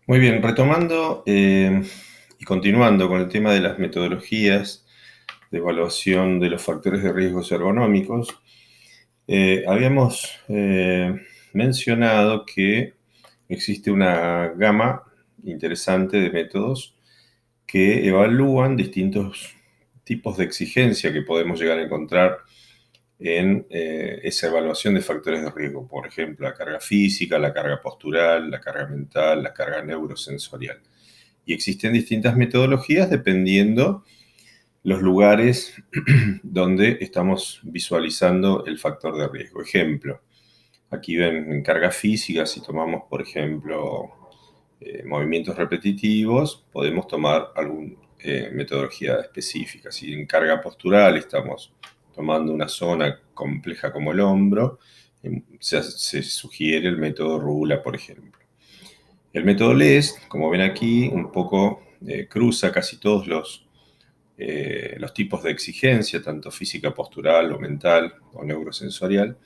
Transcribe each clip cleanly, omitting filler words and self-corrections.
Muy bien, retomando y continuando con el tema de las metodologías de evaluación de los factores de riesgos ergonómicos, habíamos mencionado que existe una gama interesante de métodos que evalúan distintos tipos de exigencia que podemos llegar a encontrar en esa evaluación de factores de riesgo. Por ejemplo, la carga física, la carga postural, la carga mental, la carga neurosensorial. Y existen distintas metodologías dependiendo los lugares donde estamos visualizando el factor de riesgo. Ejemplo, aquí ven en carga física, si tomamos, por ejemplo, movimientos repetitivos, podemos tomar alguna metodología específica. Si en carga postural estamos tomando una zona compleja como el hombro, se sugiere el método Rula, por ejemplo. El método LES, como ven aquí, un poco cruza casi todos los tipos de exigencia, tanto física postural o mental o neurosensorial,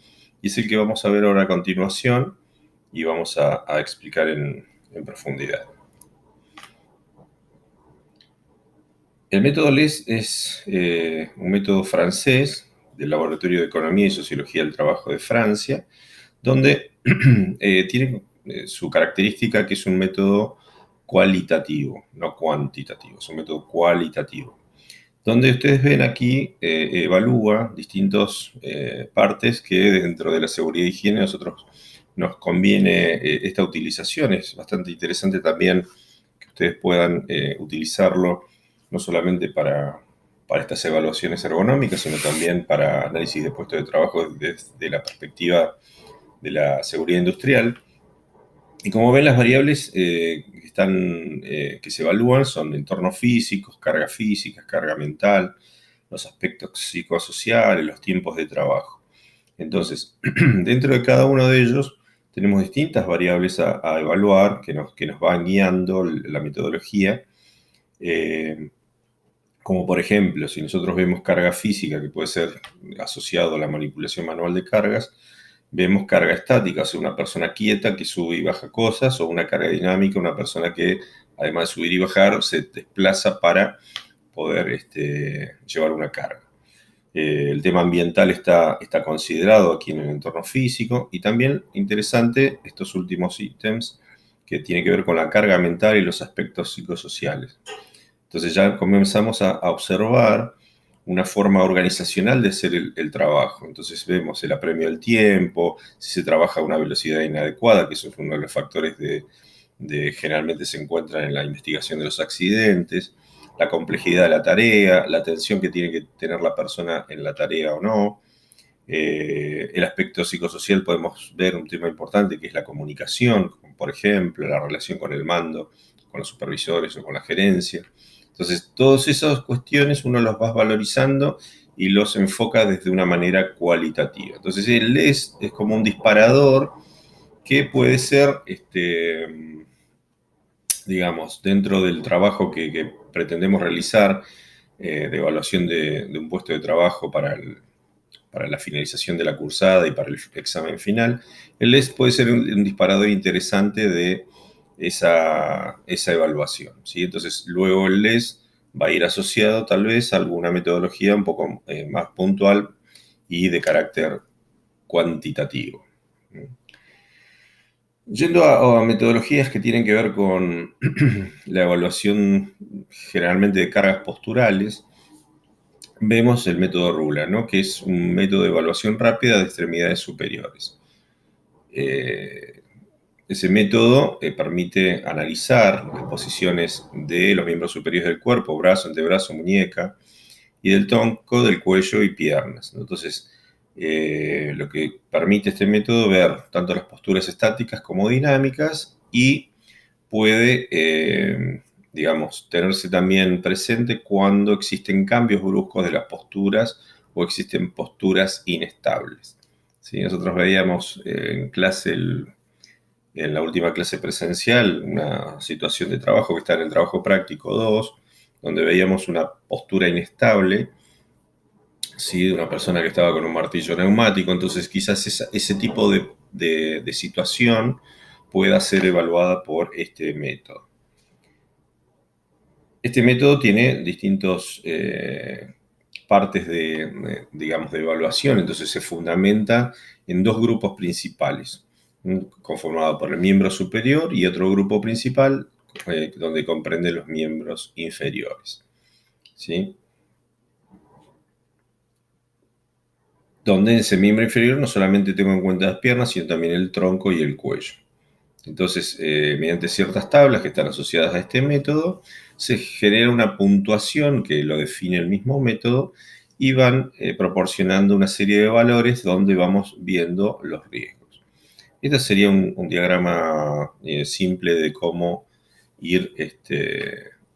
y es el que vamos a ver ahora a continuación y vamos a explicar en profundidad. El método LES es un método francés del Laboratorio de Economía y Sociología del Trabajo de Francia, donde tiene su característica que es un método cualitativo, no cuantitativo, es un método cualitativo, donde ustedes ven aquí evalúa distintas partes que dentro de la seguridad y higiene a nosotros nos conviene esta utilización. Es bastante interesante también que ustedes puedan utilizarlo no solamente para estas evaluaciones ergonómicas, sino también para análisis de puestos de trabajo desde la perspectiva de la seguridad industrial. Y como ven, las variables que se evalúan son entornos físicos, carga física, carga mental, los aspectos psicosociales, los tiempos de trabajo. Entonces, dentro de cada uno de ellos tenemos distintas variables a evaluar que nos van guiando la metodología. Como por ejemplo, si nosotros vemos carga física, que puede ser asociado a la manipulación manual de cargas, vemos carga estática, o sea, una persona quieta que sube y baja cosas, o una carga dinámica, una persona que además de subir y bajar, se desplaza para poder llevar una carga. El tema ambiental está considerado aquí en el entorno físico y también interesante estos últimos ítems que tienen que ver con la carga mental y los aspectos psicosociales. Entonces ya comenzamos a observar una forma organizacional de hacer el trabajo. Entonces vemos el apremio del tiempo, si se trabaja a una velocidad inadecuada, que eso es uno de los factores generalmente se encuentran en la investigación de los accidentes, la complejidad de la tarea, la atención que tiene que tener la persona en la tarea o no. El aspecto psicosocial podemos ver un tema importante que es la comunicación, por ejemplo, la relación con el mando, con los supervisores o con la gerencia. Entonces, todas esas cuestiones uno los va valorizando y los enfoca desde una manera cualitativa. Entonces, el es como un disparador que puede ser, digamos, dentro del trabajo que pretendemos realizar de evaluación de un puesto de trabajo para la finalización de la cursada y para el examen final, el LES puede ser un disparador interesante de esa evaluación, ¿sí? Entonces, luego el LES va a ir asociado tal vez a alguna metodología un poco más puntual y de carácter cuantitativo. Yendo a metodologías que tienen que ver con la evaluación generalmente de cargas posturales, vemos el método RULA, ¿no? Que es un método de evaluación rápida de extremidades superiores. Ese método permite analizar las posiciones de los miembros superiores del cuerpo, brazo, antebrazo, muñeca, y del tronco, del cuello y piernas, ¿no? Entonces, lo que permite este método ver tanto las posturas estáticas como dinámicas y puede, digamos, tenerse también presente cuando existen cambios bruscos de las posturas o existen posturas inestables. ¿Sí? Nosotros veíamos en clase, en la última clase presencial, una situación de trabajo que está en el trabajo práctico 2, donde veíamos una postura inestable, ¿sí? De una persona que estaba con un martillo neumático. Entonces, quizás ese tipo de situación pueda ser evaluada por este método. Este método tiene distintas partes digamos, de evaluación, entonces se fundamenta en dos grupos principales, conformado por el miembro superior y otro grupo principal, donde comprende los miembros inferiores, ¿sí? Donde en ese miembro inferior no solamente tengo en cuenta las piernas, sino también el tronco y el cuello. Entonces, mediante ciertas tablas que están asociadas a este método, se genera una puntuación que lo define el mismo método y van proporcionando una serie de valores donde vamos viendo los riesgos. Este sería un diagrama simple de cómo ir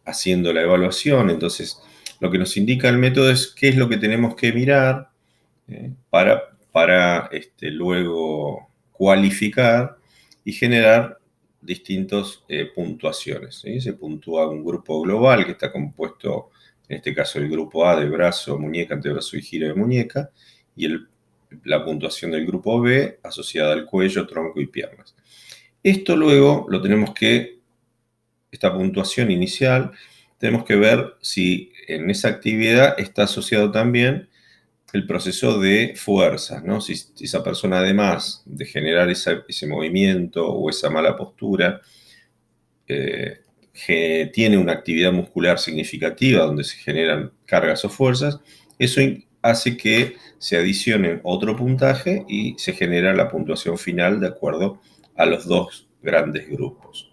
haciendo la evaluación. Entonces, lo que nos indica el método es qué es lo que tenemos que mirar para luego cualificar y generar distintas puntuaciones, ¿sí? Se puntúa un grupo global que está compuesto, en este caso el grupo A de brazo, muñeca, antebrazo y giro de muñeca, y la puntuación del grupo B asociada al cuello, tronco y piernas. Esto luego lo tenemos que, esta puntuación inicial, tenemos que ver si en esa actividad está asociado también el proceso de fuerzas, ¿no? Si esa persona, además de generar ese movimiento o esa mala postura, tiene una actividad muscular significativa donde se generan cargas o fuerzas, eso hace que se adicione otro puntaje y se genera la puntuación final de acuerdo a los dos grandes grupos,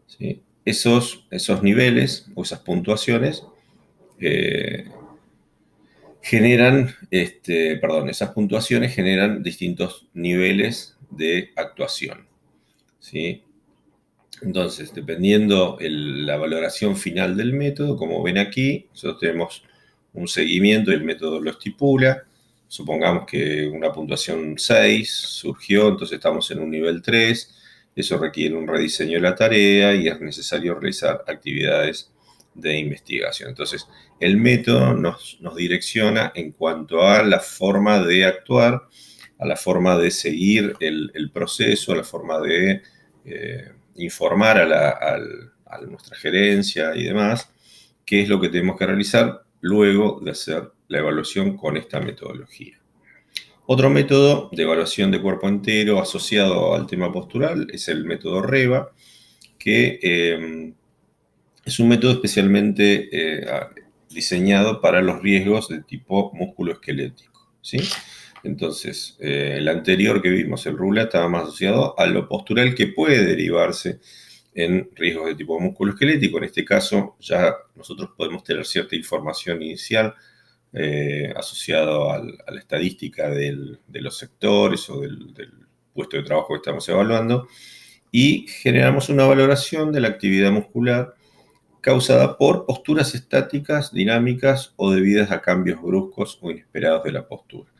¿sí? Esos niveles o esas puntuaciones esas puntuaciones generan distintos niveles de actuación, ¿sí? Entonces, dependiendo la valoración final del método, como ven aquí, nosotros tenemos un seguimiento y el método lo estipula. Supongamos que una puntuación 6 surgió, entonces estamos en un nivel 3. Eso requiere un rediseño de la tarea y es necesario realizar actividades de investigación. Entonces, el método nos direcciona en cuanto a la forma de actuar, a la forma de seguir el proceso, a la forma de informar a nuestra gerencia y demás, qué es lo que tenemos que realizar luego de hacer la evaluación con esta metodología. Otro método de evaluación de cuerpo entero asociado al tema postural es el método REVA, que es un método especialmente diseñado para los riesgos de tipo músculo-esquelético, ¿sí? Entonces, el anterior que vimos, el RULA, estaba más asociado a lo postural que puede derivarse en riesgos de tipo músculo-esquelético. En este caso, ya nosotros podemos tener cierta información inicial asociado a la estadística de los sectores o del puesto de trabajo que estamos evaluando y generamos una valoración de la actividad muscular causada por posturas estáticas, dinámicas o debidas a cambios bruscos o inesperados de la postura.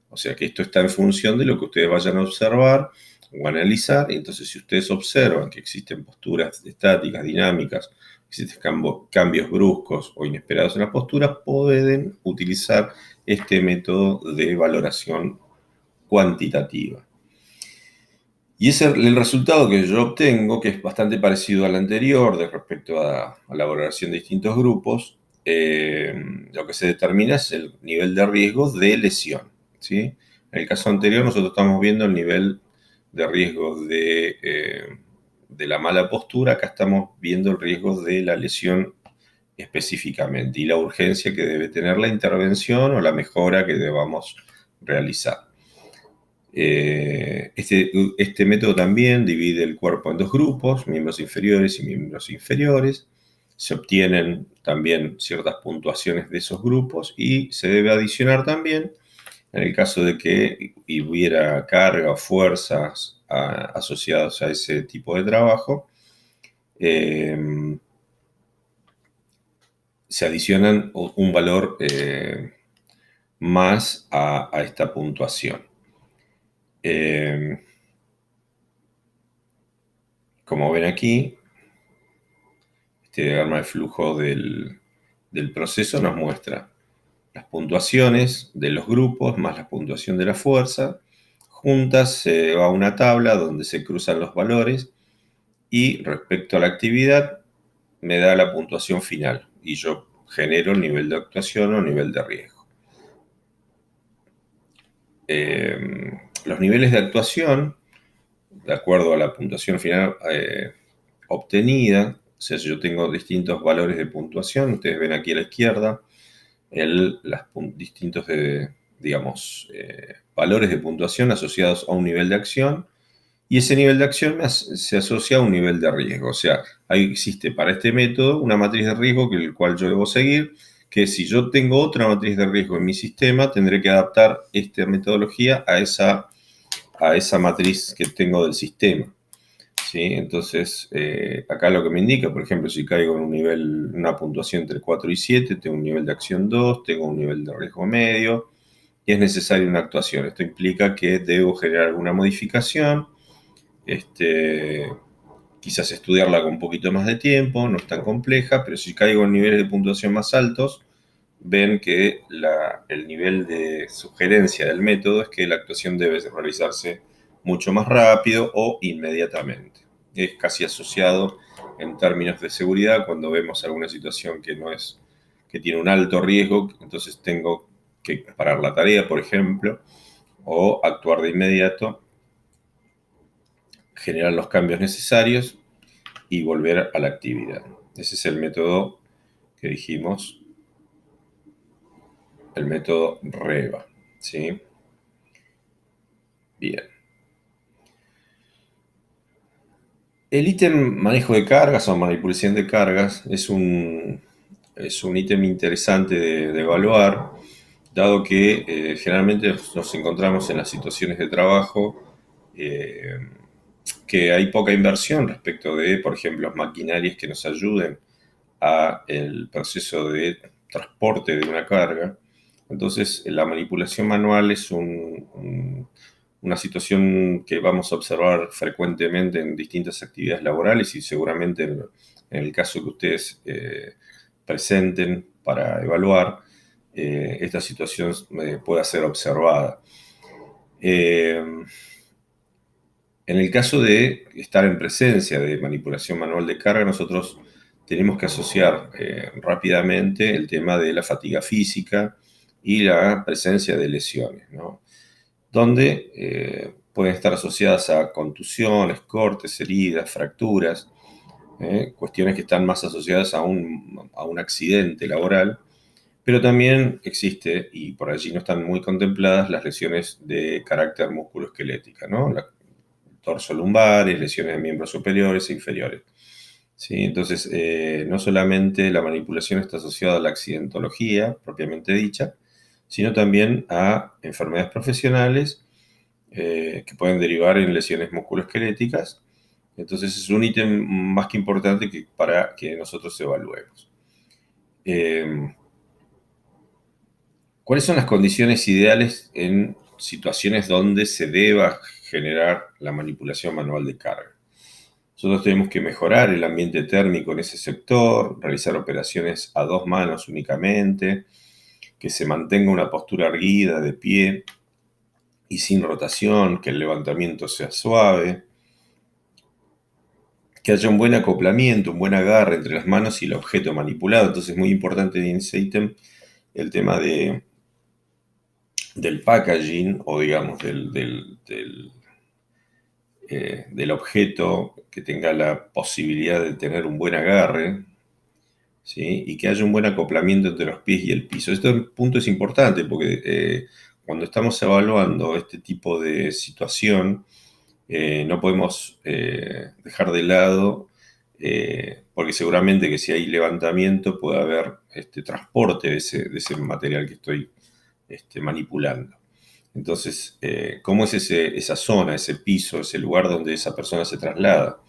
O sea que esto está en función de lo que ustedes vayan a observar o analizar. Y entonces, si ustedes observan que existen posturas estáticas, dinámicas, existen cambios bruscos o inesperados en las posturas, pueden utilizar este método de valoración cuantitativa. Y es el resultado que yo obtengo, que es bastante parecido al anterior respecto a la valoración de distintos grupos. Lo que se determina es el nivel de riesgo de lesión, ¿sí? En el caso anterior nosotros estamos viendo el nivel de riesgo de la mala postura. Acá estamos viendo el riesgo de la lesión específicamente y la urgencia que debe tener la intervención o la mejora que debamos realizar. Este método también divide el cuerpo en dos grupos, miembros inferiores y miembros inferiores. Se obtienen también ciertas puntuaciones de esos grupos y se debe adicionar también, en el caso de que hubiera carga o fuerzas asociadas a ese tipo de trabajo, se adicionan un valor más a esta puntuación. Como ven aquí, este diagrama de flujo del proceso nos muestra las puntuaciones de los grupos más la puntuación de la fuerza, juntas se va a una tabla donde se cruzan los valores y respecto a la actividad me da la puntuación final y yo genero nivel de actuación o nivel de riesgo. Los niveles de actuación, de acuerdo a la puntuación final obtenida, o sea, si yo tengo distintos valores de puntuación, ustedes ven aquí a la izquierda, distintos digamos, valores de puntuación asociados a un nivel de acción, y ese nivel de acción se asocia a un nivel de riesgo. O sea, ahí existe para este método una matriz de riesgo el cual yo debo seguir, que si yo tengo otra matriz de riesgo en mi sistema, tendré que adaptar esta metodología a esa matriz que tengo del sistema. ¿Sí? Entonces, acá lo que me indica, por ejemplo, si caigo en un nivel, una puntuación entre 4 y 7, tengo un nivel de acción 2, tengo un nivel de riesgo medio, y es necesaria una actuación. Esto implica que debo generar alguna modificación, quizás estudiarla con un poquito más de tiempo, no es tan compleja, pero si caigo en niveles de puntuación más altos, ven que el nivel de sugerencia del método es que la actuación debe realizarse mucho más rápido o inmediatamente. Es casi asociado en términos de seguridad cuando vemos alguna situación que tiene un alto riesgo, entonces tengo que parar la tarea, por ejemplo, o actuar de inmediato, generar los cambios necesarios y volver a la actividad. Ese es el método que dijimos, el método REVA, ¿sí? Bien. El ítem manejo de cargas o manipulación de cargas es un ítem interesante de evaluar, dado que generalmente nos encontramos en las situaciones de trabajo eh, que hay poca inversión respecto de, por ejemplo, maquinarias que nos ayuden a el proceso de transporte de una carga. Entonces, la manipulación manual es una situación que vamos a observar frecuentemente en distintas actividades laborales y seguramente en el caso que ustedes presenten para evaluar, esta situación pueda ser observada. En el caso de estar en presencia de manipulación manual de carga, nosotros tenemos que asociar rápidamente el tema de la fatiga física y la presencia de lesiones, ¿no? Donde pueden estar asociadas a contusiones, cortes, heridas, fracturas, cuestiones que están más asociadas a un accidente laboral, pero también existe, y por allí no están muy contempladas, las lesiones de carácter musculoesquelética, ¿no? Torso lumbares, lesiones de miembros superiores e inferiores. ¿Sí? Entonces, no solamente la manipulación está asociada a la accidentología propiamente dicha, sino también a enfermedades profesionales que pueden derivar en lesiones musculoesqueléticas. Entonces, es un ítem más que importante para que nosotros evaluemos. ¿Cuáles son las condiciones ideales en situaciones donde se deba generar la manipulación manual de carga? Nosotros tenemos que mejorar el ambiente térmico en ese sector, realizar operaciones a dos manos únicamente, que se mantenga una postura erguida, de pie y sin rotación, que el levantamiento sea suave, que haya un buen acoplamiento, un buen agarre entre las manos y el objeto manipulado. Entonces es muy importante en ese ítem el tema del packaging o digamos del objeto que tenga la posibilidad de tener un buen agarre, ¿sí? Y que haya un buen acoplamiento entre los pies y el piso. Este punto es importante porque cuando estamos evaluando este tipo de situación, no podemos dejar de lado, porque seguramente que si hay levantamiento puede haber transporte de ese material que estoy manipulando. Entonces, ¿cómo es esa zona, ese piso, ese lugar donde esa persona se traslada?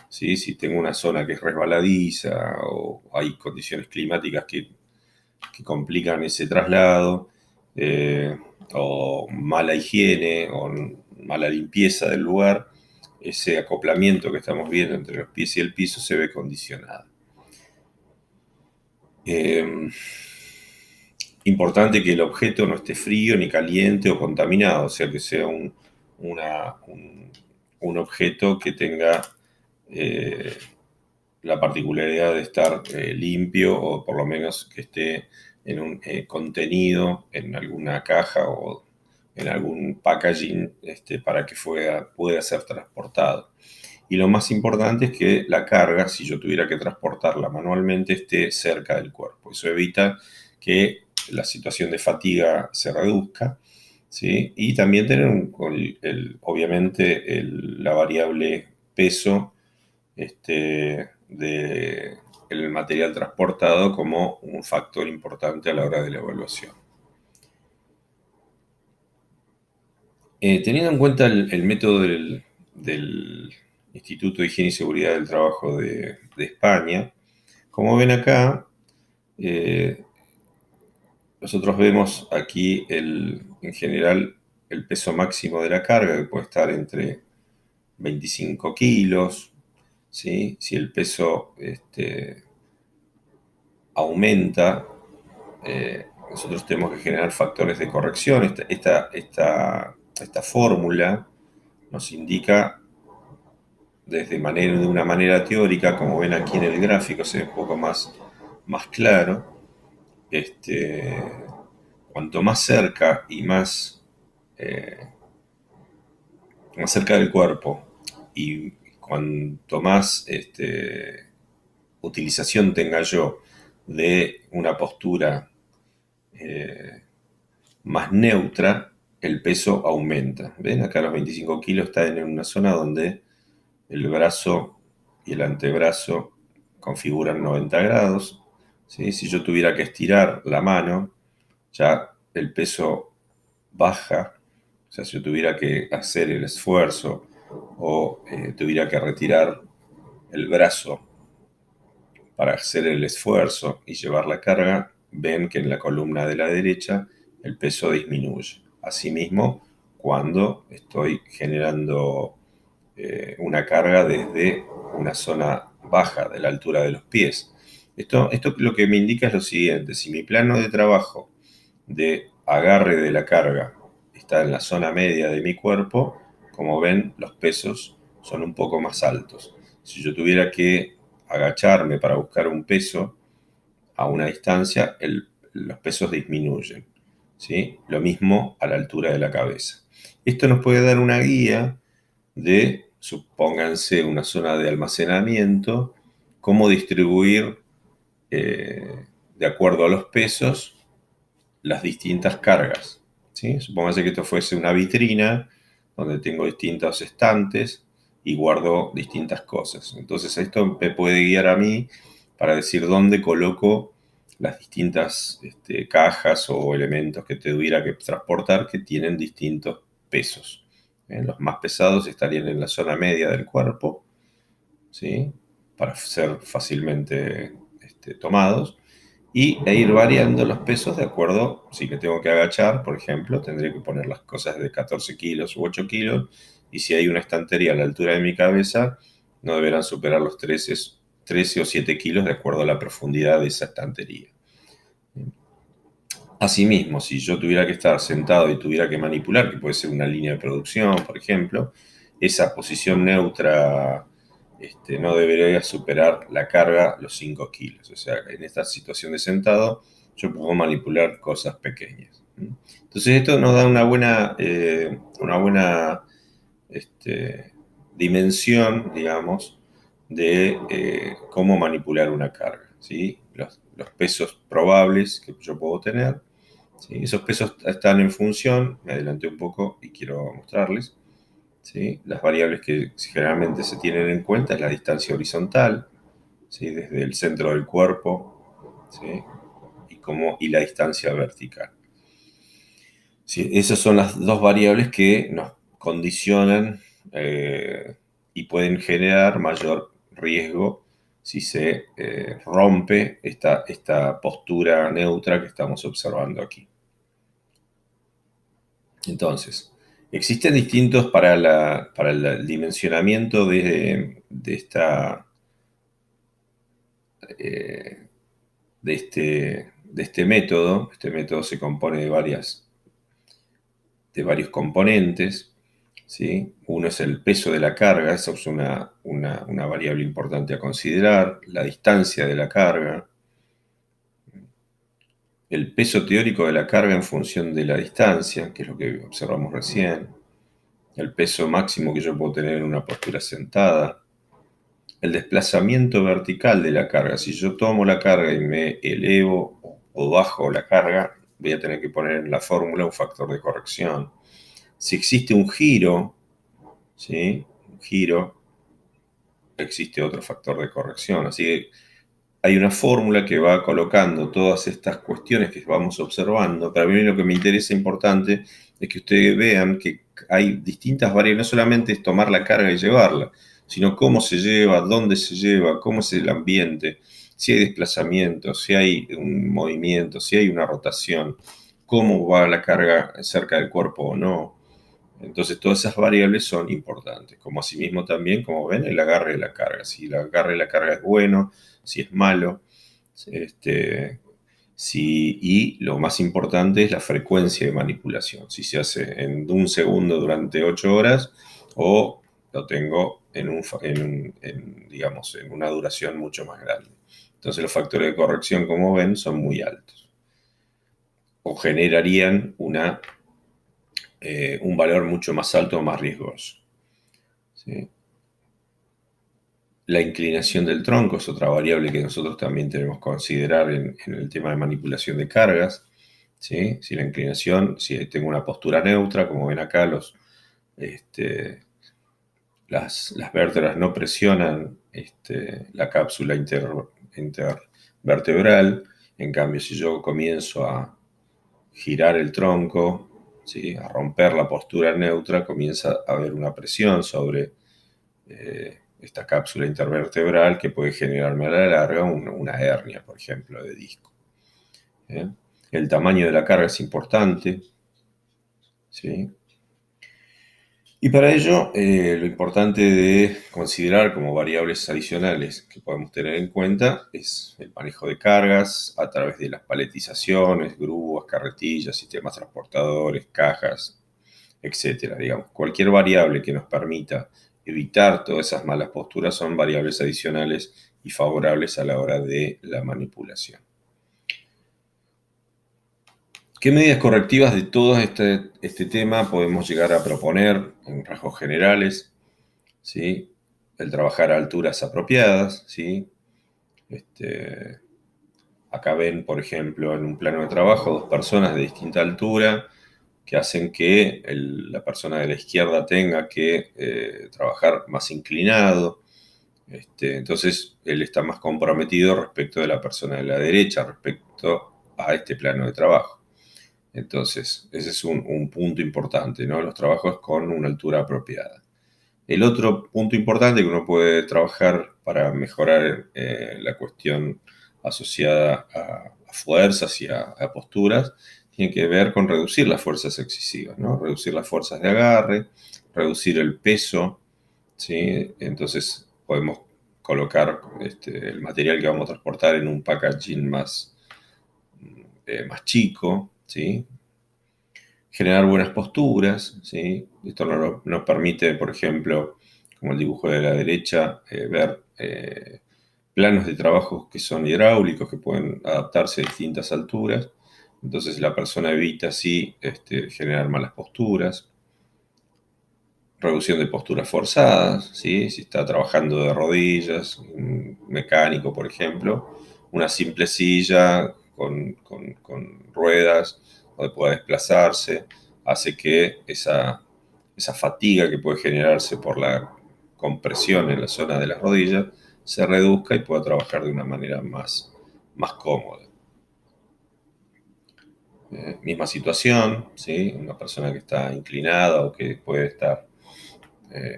¿Sí? Si tengo una zona que es resbaladiza o hay condiciones climáticas que complican ese traslado, o mala higiene o mala limpieza del lugar, ese acoplamiento que estamos viendo entre los pies y el piso se ve condicionado. Importante que el objeto no esté frío ni caliente o contaminado, o sea que sea un un objeto que tenga la particularidad de estar limpio, o por lo menos que esté en un contenido en alguna caja o en algún packaging para que pueda ser transportado. Y lo más importante es que la carga, si yo tuviera que transportarla manualmente, esté cerca del cuerpo. Eso evita que la situación de fatiga se reduzca, ¿sí? Y también tener, obviamente, la variable peso del material transportado como un factor importante a la hora de la evaluación. Teniendo en cuenta el método del Instituto de Higiene y Seguridad del Trabajo de España, como ven acá, eh, nosotros vemos aquí en general el peso máximo de la carga, que puede estar entre 25 kilos, ¿sí? Si el peso aumenta, nosotros tenemos que generar factores de corrección. Esta fórmula nos indica de una manera teórica, como ven aquí en el gráfico, se ve un poco más claro. Cuanto más cerca y más cerca del cuerpo, y cuanto más utilización tenga yo de una postura más neutra, el peso aumenta. ¿Ven? Acá los 25 kilos están en una zona donde el brazo y el antebrazo configuran 90 grados. ¿Sí? Si yo tuviera que estirar la mano, ya el peso baja. O sea, si yo tuviera que hacer el esfuerzo o tuviera que retirar el brazo para hacer el esfuerzo y llevar la carga, ven que en la columna de la derecha el peso disminuye. Asimismo, cuando estoy generando una carga desde una zona baja de la altura de los pies. Esto lo que me indica es lo siguiente: si mi plano de trabajo de agarre de la carga está en la zona media de mi cuerpo, como ven, los pesos son un poco más altos. Si yo tuviera que agacharme para buscar un peso a una distancia, los pesos disminuyen, ¿sí? Lo mismo a la altura de la cabeza. Esto nos puede dar una guía de, supónganse, una zona de almacenamiento, cómo distribuir de acuerdo a los pesos las distintas cargas, ¿sí? Supónganse que esto fuese una vitrina donde tengo distintos estantes y guardo distintas cosas. Entonces esto me puede guiar a mí para decir dónde coloco las distintas cajas o elementos que tuviera que transportar que tienen distintos pesos. Los más pesados estarían en la zona media del cuerpo, ¿sí? Para ser fácilmente tomados, e ir variando los pesos de acuerdo. Si me tengo que agachar, por ejemplo, tendré que poner las cosas de 14 kilos u 8 kilos, y si hay una estantería a la altura de mi cabeza, no deberán superar los 13 o 7 kilos de acuerdo a la profundidad de esa estantería. Asimismo, si yo tuviera que estar sentado y tuviera que manipular, que puede ser una línea de producción, por ejemplo, esa posición neutra no debería superar la carga los 5 kilos. O sea, en esta situación de sentado, yo puedo manipular cosas pequeñas. Entonces, esto nos da una buena dimensión, digamos, de cómo manipular una carga, ¿sí? Los pesos probables que yo puedo tener. ¿Sí? Esos pesos están en función, me adelanté un poco y quiero mostrarles. ¿Sí? Las variables que generalmente se tienen en cuenta es la distancia horizontal, ¿sí? Desde el centro del cuerpo, ¿sí? y la distancia vertical. ¿Sí? Esas son las dos variables que nos condicionan y pueden generar mayor riesgo si se rompe esta postura neutra que estamos observando aquí. Entonces, existen distintos para el dimensionamiento eh, de este método. Este método se compone de varios componentes. ¿sí? Uno es el peso de la carga, esa es una variable importante a considerar, la distancia de la carga, el peso teórico de la carga en función de la distancia, que es lo que observamos recién, el peso máximo que yo puedo tener en una postura sentada, el desplazamiento vertical de la carga. Si yo tomo la carga y me elevo o bajo la carga, voy a tener que poner en la fórmula un factor de corrección. Si existe un giro, ¿sí? Un giro, existe otro factor de corrección. Así que hay una fórmula que va colocando todas estas cuestiones que vamos observando. Para mí lo que me interesa importante es que ustedes vean que hay distintas variables, no solamente es tomar la carga y llevarla, sino cómo se lleva, dónde se lleva, cómo es el ambiente, si hay desplazamiento, si hay un movimiento, si hay una rotación, cómo va la carga cerca del cuerpo o no. Entonces todas esas variables son importantes, como asimismo también, como ven, el agarre de la carga. Si el agarre de la carga es bueno, si es malo, este, y lo más importante es la frecuencia de manipulación. Si se hace en un segundo durante 8 horas o lo tengo digamos, en una duración mucho más grande. Entonces los factores de corrección, como ven, son muy altos o generarían un valor mucho más alto o más riesgoso. ¿Sí? La inclinación del tronco es otra variable que nosotros también tenemos que considerar en el tema de manipulación de cargas. ¿Sí? Si la inclinación, si tengo una postura neutra, como ven acá, las vértebras no presionan la cápsula intervertebral. En cambio, si yo comienzo a girar el tronco, ¿sí? A romper la postura neutra, comienza a haber una presión sobre esta cápsula intervertebral que puede generarme a la larga una hernia, por ejemplo, de disco. ¿Eh? El tamaño de la carga es importante, ¿sí? Y para ello, lo importante de considerar como variables adicionales que podemos tener en cuenta es el manejo de cargas a través de las paletizaciones, grúas, carretillas, sistemas transportadores, cajas, etcétera. Digamos, cualquier variable que nos permita evitar todas esas malas posturas son variables adicionales y favorables a la hora de la manipulación. ¿Qué medidas correctivas de todo este tema podemos llegar a proponer en rasgos generales? ¿Sí? El trabajar a alturas apropiadas, ¿sí? Acá ven, por ejemplo, en un plano de trabajo, dos personas de distinta altura que hacen que la persona de la izquierda tenga que trabajar más inclinado. Entonces, él está más comprometido respecto de la persona de la derecha, respecto a este plano de trabajo. Entonces, ese es un punto importante, ¿no? Los trabajos con una altura apropiada. El otro punto importante que uno puede trabajar para mejorar la cuestión asociada a fuerzas y a posturas tiene que ver con reducir las fuerzas excesivas, ¿no? Reducir las fuerzas de agarre, reducir el peso, ¿sí? Entonces podemos colocar el material que vamos a transportar en un packaging más chico, ¿sí? Generar buenas posturas, ¿sí? Esto nos permite, por ejemplo, como el dibujo de la derecha, ver planos de trabajo que son hidráulicos, que pueden adaptarse a distintas alturas. Entonces la persona evita así generar malas posturas. Reducción de posturas forzadas, ¿sí? Si está trabajando de rodillas, un mecánico, por ejemplo, una simple silla con ruedas donde pueda desplazarse, hace que esa fatiga que puede generarse por la compresión en la zona de las rodillas se reduzca y pueda trabajar de una manera más cómoda. Misma situación, ¿sí? Una persona que está inclinada o que puede estar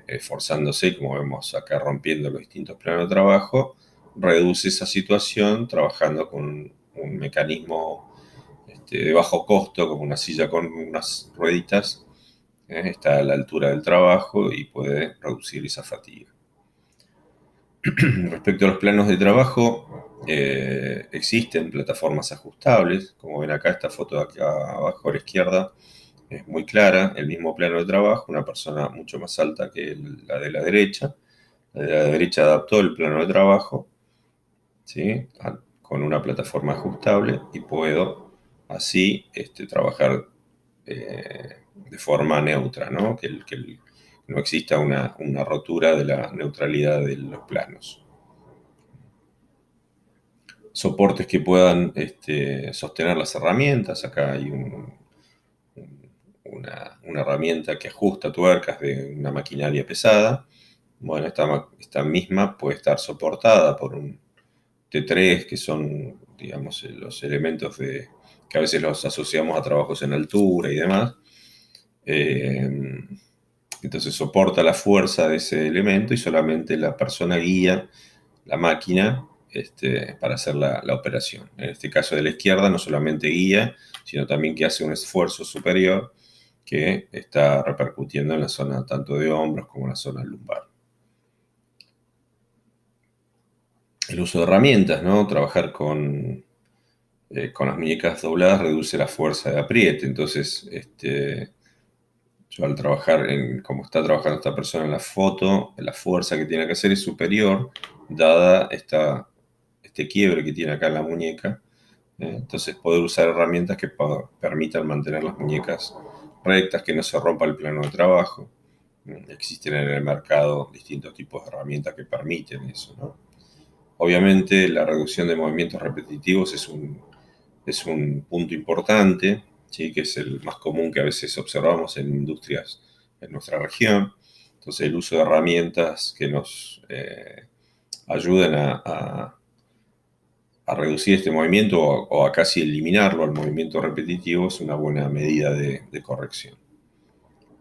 esforzándose, como vemos acá rompiendo los distintos planos de trabajo, reduce esa situación trabajando con un mecanismo de bajo costo, como una silla con unas rueditas, está a la altura del trabajo y puede reducir esa fatiga. Respecto a los planos de trabajo, existen plataformas ajustables, como ven acá esta foto de acá abajo a la izquierda, es muy clara, el mismo plano de trabajo, una persona mucho más alta que la de la derecha. La de la derecha adaptó el plano de trabajo, ¿sí? Con una plataforma ajustable y puedo así trabajar de forma neutra, ¿no? Que no exista una rotura de la neutralidad de los planos. Soportes que puedan sostener las herramientas. Acá hay una herramienta que ajusta tuercas de una maquinaria pesada. Bueno, esta misma puede estar soportada por un T3, que son, digamos, los elementos que a veces los asociamos a trabajos en altura y demás. Eh, entonces soporta la fuerza de ese elemento y solamente la persona guía la máquina para hacer la operación. En este caso de la izquierda no solamente guía, sino también que hace un esfuerzo superior que está repercutiendo en la zona tanto de hombros como en la zona lumbar. El uso de herramientas, ¿no? Trabajar con las muñecas dobladas reduce la fuerza de apriete. Entonces, yo al trabajar como está trabajando esta persona en la foto, la fuerza que tiene que hacer es superior, dada este quiebre que tiene acá en la muñeca. Entonces, poder usar herramientas que permitan mantener las muñecas rectas, que no se rompa el plano de trabajo. Existen en el mercado distintos tipos de herramientas que permiten eso, ¿no? Obviamente, la reducción de movimientos repetitivos es un punto importante, ¿sí? Que es el más común que a veces observamos en industrias en nuestra región. Entonces, el uso de herramientas que nos ayuden a reducir este movimiento o a casi eliminarlo, el movimiento repetitivo, es una buena medida de corrección.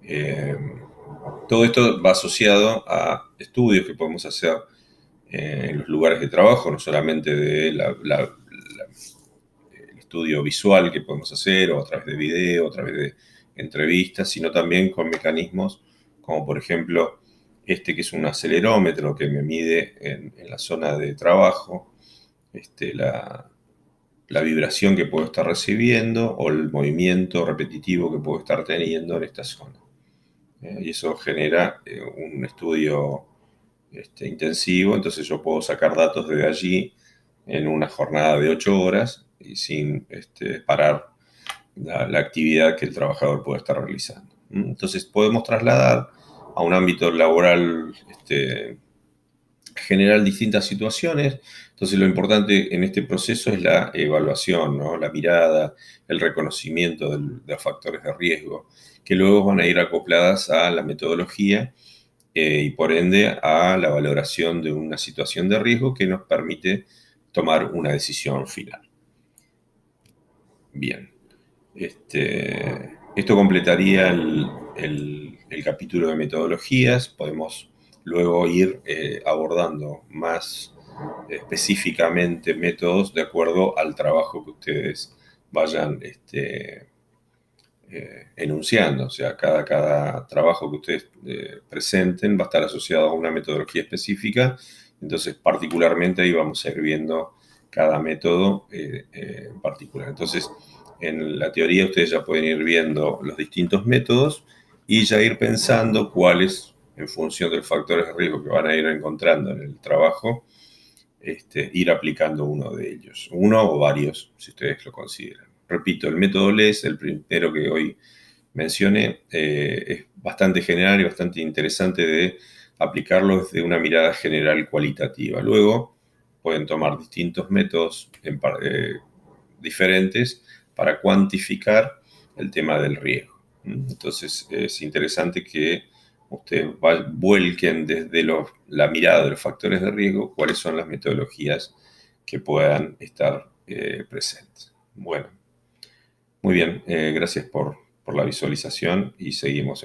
Eh, Todo esto va asociado a estudios que podemos hacer en los lugares de trabajo, no solamente de el estudio visual que podemos hacer, o a través de video, a través de entrevistas, sino también con mecanismos como por ejemplo que es un acelerómetro que me mide en la zona de trabajo la vibración que puedo estar recibiendo o el movimiento repetitivo que puedo estar teniendo en esta zona. Y eso genera un estudio intensivo, entonces yo puedo sacar datos de allí en una jornada de 8 horas y sin parar la actividad que el trabajador puede estar realizando. Entonces podemos trasladar a un ámbito laboral generar distintas situaciones. Entonces lo importante en este proceso es la evaluación, ¿no? La mirada, el reconocimiento de los factores de riesgo, que luego van a ir acopladas a la metodología y por ende a la valoración de una situación de riesgo que nos permite tomar una decisión final. Bien, esto completaría el capítulo de metodologías. Podemos luego ir abordando más específicamente métodos de acuerdo al trabajo que ustedes vayan enunciando. O sea, cada trabajo que ustedes presenten va a estar asociado a una metodología específica. Entonces, particularmente ahí vamos a ir viendo cada método en particular. Entonces, en la teoría ustedes ya pueden ir viendo los distintos métodos y ya ir pensando cuáles, en función de los factores de riesgo que van a ir encontrando en el trabajo, ir aplicando uno de ellos, uno o varios, si ustedes lo consideran. Repito, el método LES, el primero que hoy mencioné, es bastante general y bastante interesante de aplicarlo desde una mirada general cualitativa. Luego pueden tomar distintos métodos diferentes para cuantificar el tema del riesgo. Entonces es interesante que ustedes vuelquen desde la mirada de los factores de riesgo cuáles son las metodologías que puedan estar presentes. Bueno, muy bien, gracias por la visualización y seguimos.